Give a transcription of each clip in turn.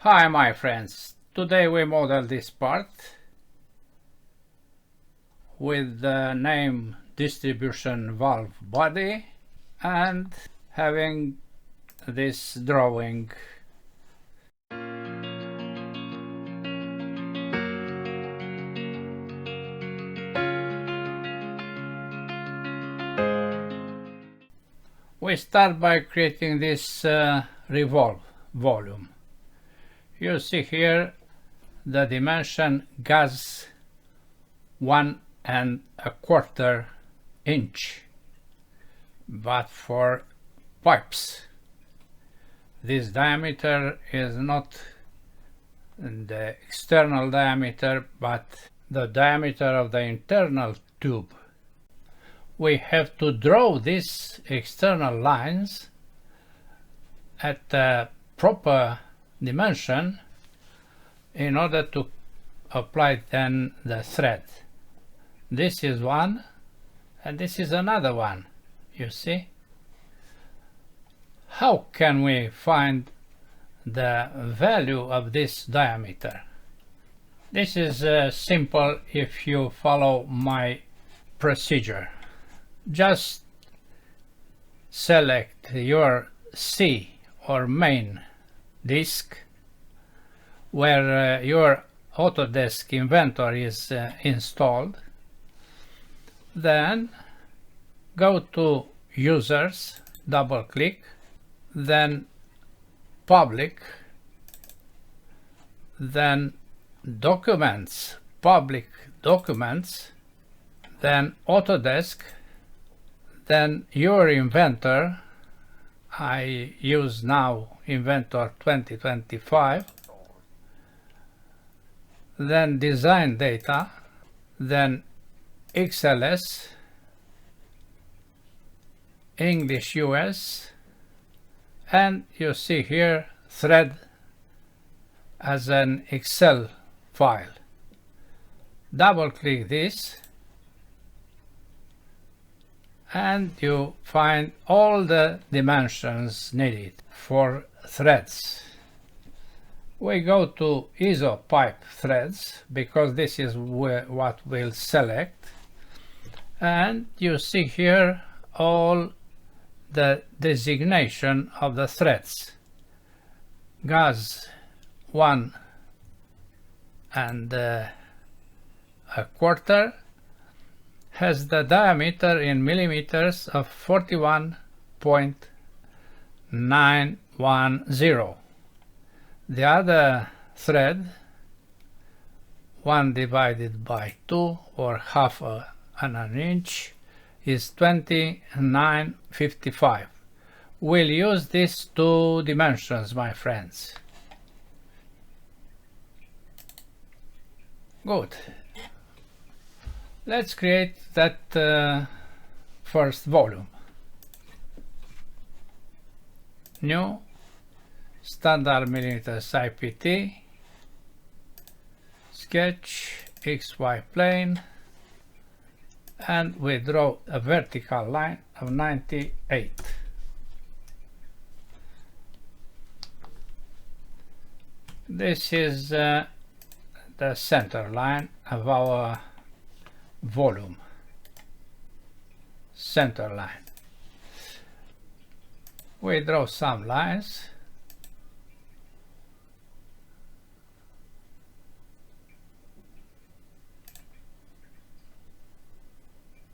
Hi my friends, today we model this part with the name distribution valve body and having this drawing. We start by creating this revolve volume. You see here the dimension gas 1¼ inch, but for pipes. This diameter is not the external diameter, but the diameter of the internal tube. We have to draw these external lines at the proper dimension in order to apply then the thread. This is one and this is another one, you see. How can we find the value of this diameter? This is simple if you follow my procedure. Just select your C or main disk where your Autodesk Inventor is installed. Then go to Users, double click, then Public, then Documents, Public Documents, then Autodesk, then your Inventor. I use now Inventor 2025, then Design Data, then XLS, English US, and you see here thread as an Excel file. Double click this and you find all the dimensions needed for threads. We go to ISO pipe threads because this is what we'll select, and you see here all the designation of the threads. Gas 1¼ has the diameter in millimeters of 41.910. The other thread, 1 divided by 2 or half an inch, is 29.55. We'll use these two dimensions, my friends. Good. Let's create that first volume. New, standard millimeters IPT, sketch, XY plane, and we draw a vertical line of 98. This is the center line of our volume, center line. We draw some lines.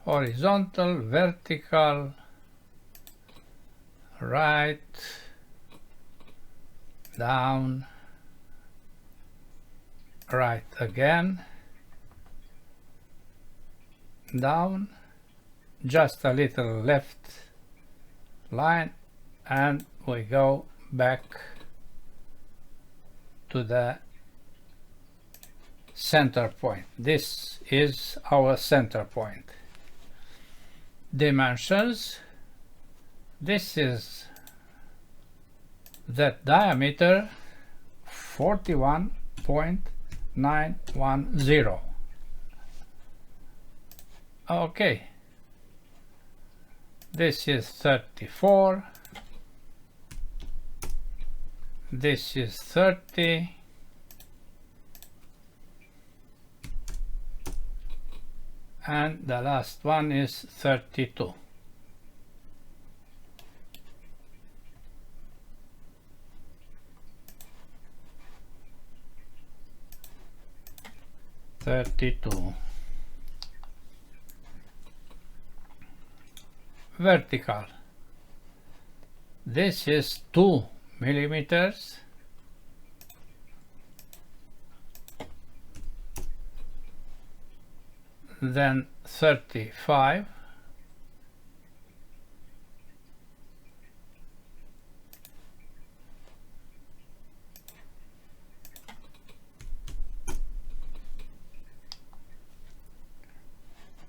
Horizontal, vertical, right, down, right again, down, just a little left line, and we go back to the center point. This is our center point. Dimensions. This is that diameter 41.910. Okay, this is 34, This is 30. And the last one is 32. Vertical. This is 2 millimeters. Then 35.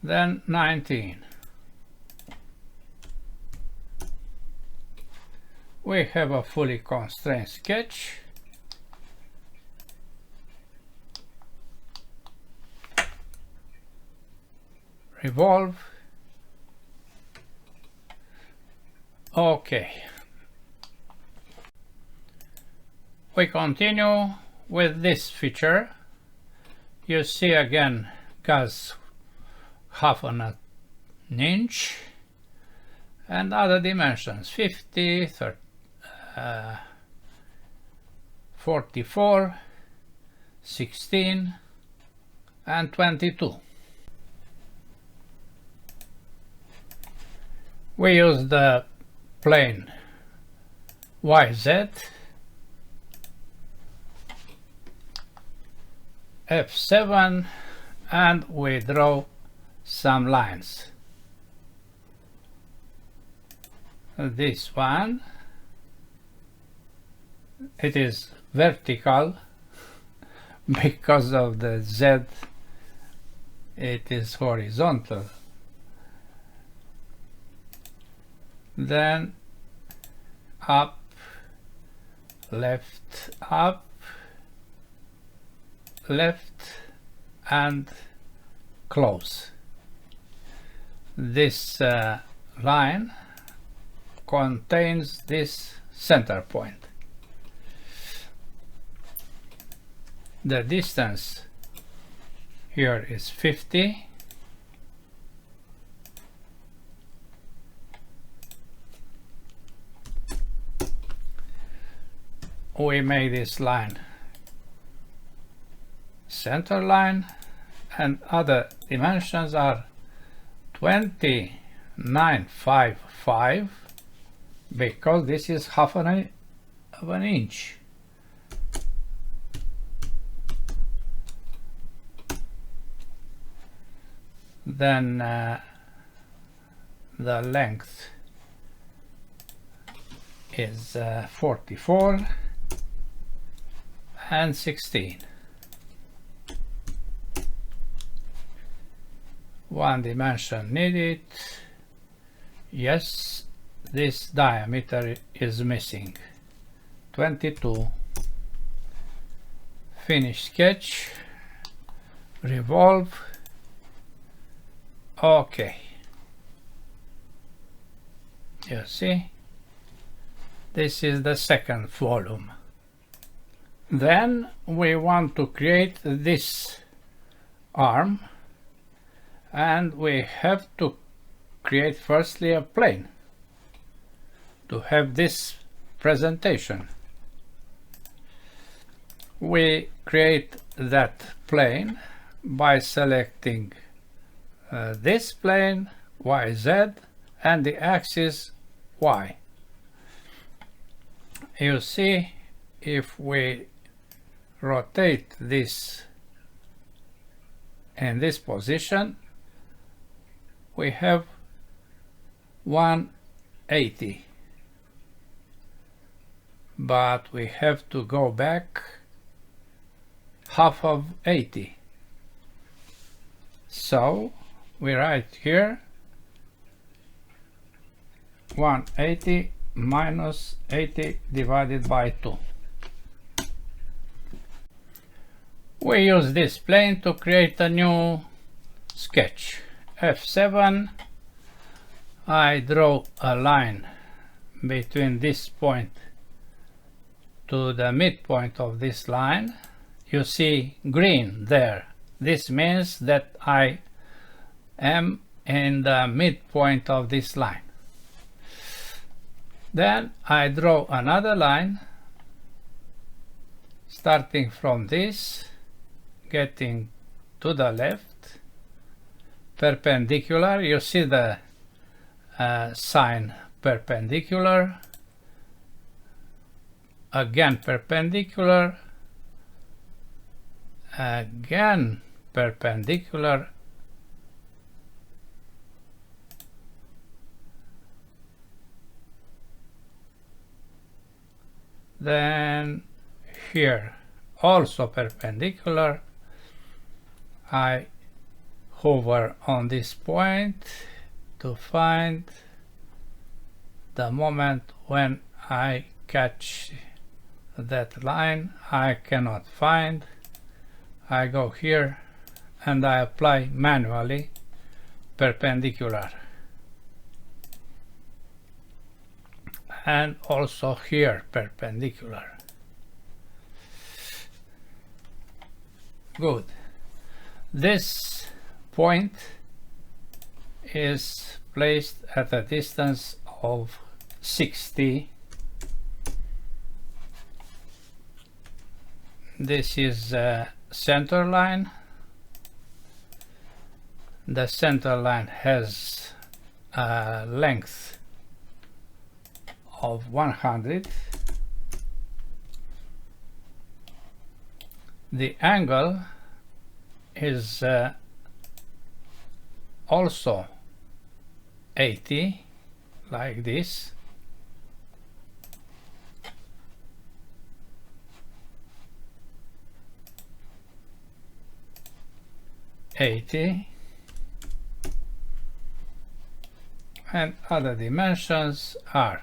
Then 19. We have a fully constrained sketch. Revolve. Okay. We continue with this feature. You see again gas half an inch and other dimensions 50, 30, 44, 16 and 22. We use the plane YZ, F7, and we draw some lines. This one, it is vertical because of the Z, it is horizontal. Then up, left, and close. This line contains this center point. The distance here is 50. We make this line center line, and other dimensions are 29.55 because this is half of an inch. Then the length is 44 and 16. One dimension needed. Yes, this diameter is missing. 22. Finish sketch. Revolve. Okay. You see? This is the second volume. Then we want to create this arm, and we have to create firstly a plane to have this presentation. We create that plane by selecting this plane YZ and the axis Y. You see, if we rotate this in this position, we have 180, but we have to go back half of 80. So we write here 180 minus 80 divided by 2. We use this plane to create a new sketch. F7, I draw a line between this point to the midpoint of this line, you see green there. This means that I am in the midpoint of this line. Then I draw another line starting from this, getting to the left, perpendicular. You see the sign perpendicular, again perpendicular, again perpendicular, then here also perpendicular. I hover on this point to find the moment when I catch that line. I cannot find. I go here and I apply manually perpendicular, and also here perpendicular. Good. This point is placed at a distance of 60. This is a center line. The center line has a length of 100. The angle is also 80, like this. And other dimensions are,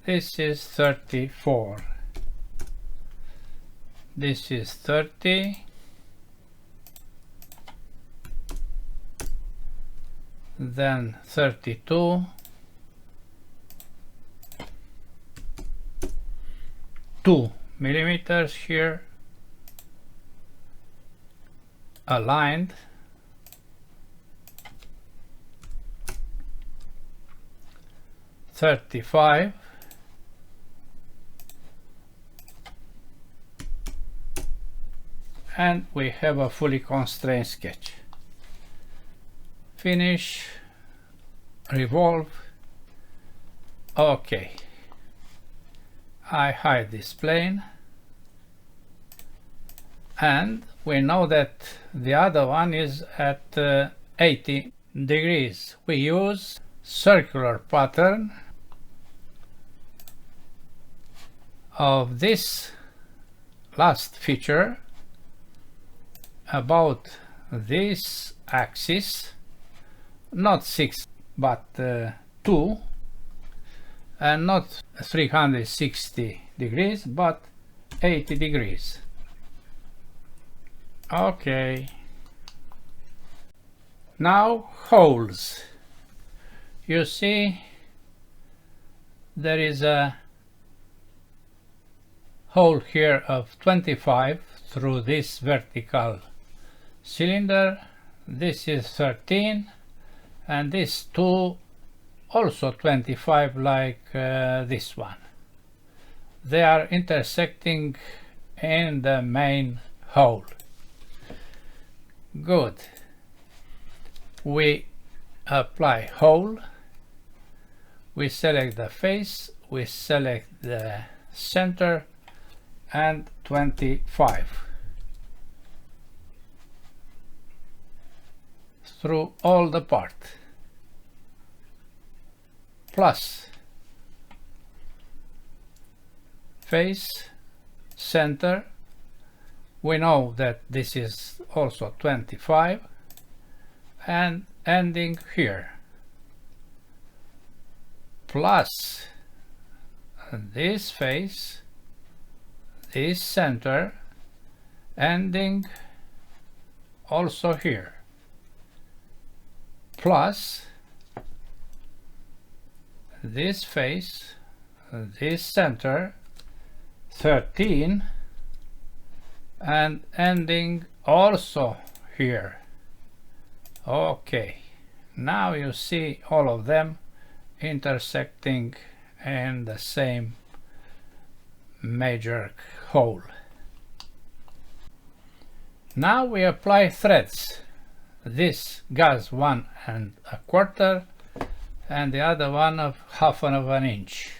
this is 34, this is 30, then 32, 2 millimeters here, aligned, 35, and we have a fully constrained sketch. Finish, revolve. Okay, I hide this plane, and we know that the other one is at 80 degrees. We use circular pattern of this last feature about this axis, not 6 but 2, and not 360 degrees but 80 degrees. Okay, now holes. You see there is a hole here of 25 through this vertical cylinder. This is 13, and this 2 also 25, like this one. They are intersecting in the main hole. Good. We apply hole, we select the face, we select the center, and 25 through all the part, plus face, center. We know that this is also 25, and ending here, plus this face, this center, ending also here, plus this face, this center 13 and ending also here. Okay, now you see all of them intersecting in the same major hole. Now we apply threads. This goes 1 1/4 and the other one of 1/2 inch.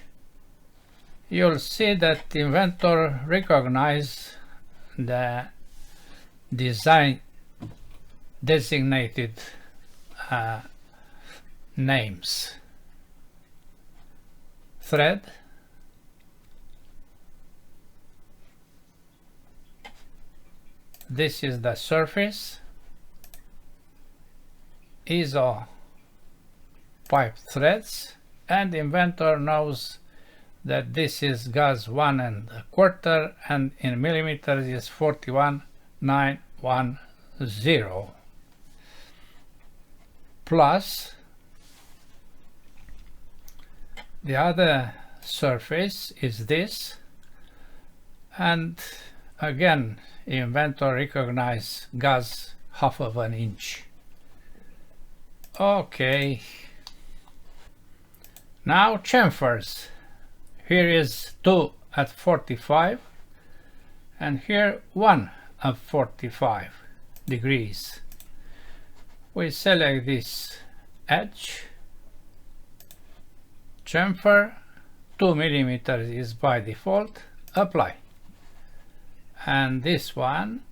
You'll see that Inventor recognize the designated names. Thread, this is the surface, ISO pipe threads, and Inventor knows that this is gauge 1 1/4 and in millimeters is 41,910 plus the other surface is this, and again Inventor recognize gauge 1/2 inch. Okay, now chamfers. Here is 2 at 45 and here 1 at 45 degrees. We select this edge, chamfer, 2 millimeters is by default, apply, and this one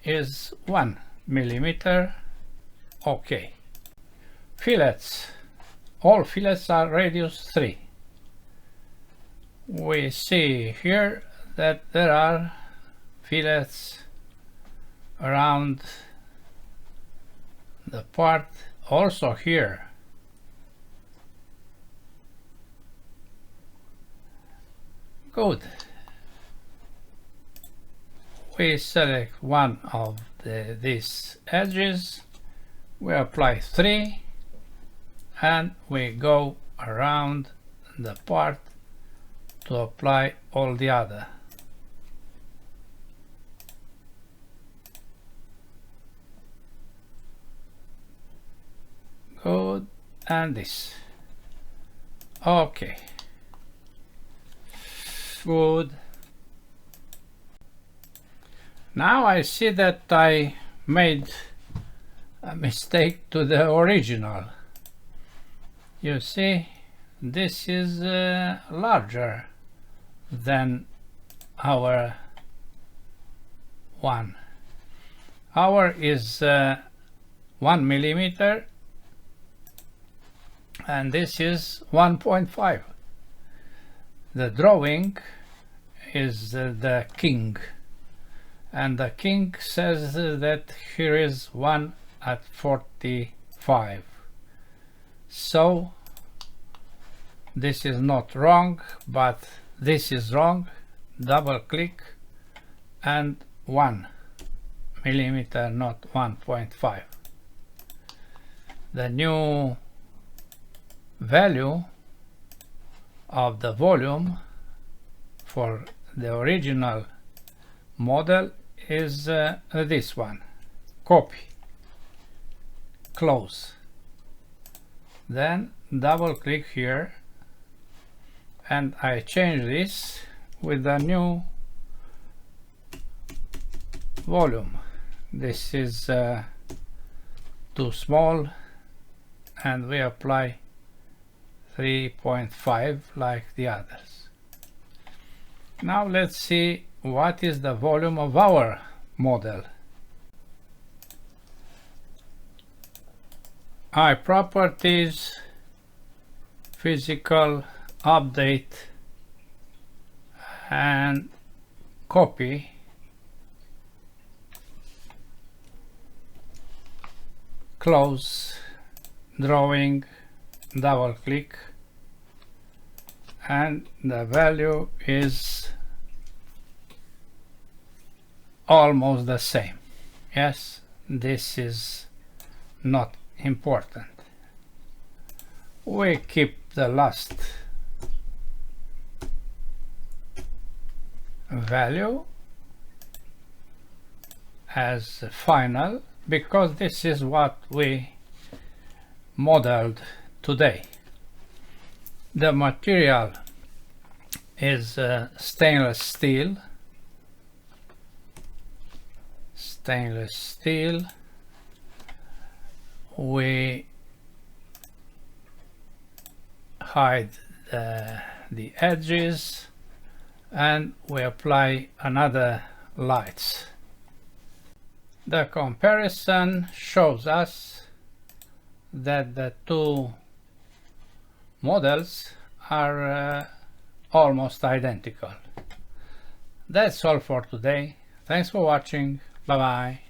is 1 millimeter. Okay. Fillets, all fillets are radius 3. We see here that there are fillets around the part, also here. Good. We select one of these edges, we apply 3 and we go around the part to apply all the other. Good, and this. Okay. Good. Now I see that I made a mistake to the original. You see, this is larger than our one. Our is 1 millimeter and this is 1.5. The drawing is the king, and the king says that here is 1 at 45. So this is not wrong, but this is wrong. Double click and 1 millimeter, not 1.5. The new value of the volume for the original model is this one. Copy, close, then double click here and I change this with the new volume. This is too small and we apply 3.5 like the others. Now let's see what is the volume of our model. Properties, physical, update and copy. Close, drawing, double click, and the value is almost the same. Yes, this is not important. We keep the last value as final, because this is what we modeled today. The material is stainless steel. We hide the edges and we apply another lights. The comparison shows us that the two models are almost identical. That's all for today. Thanks for watching. Bye bye.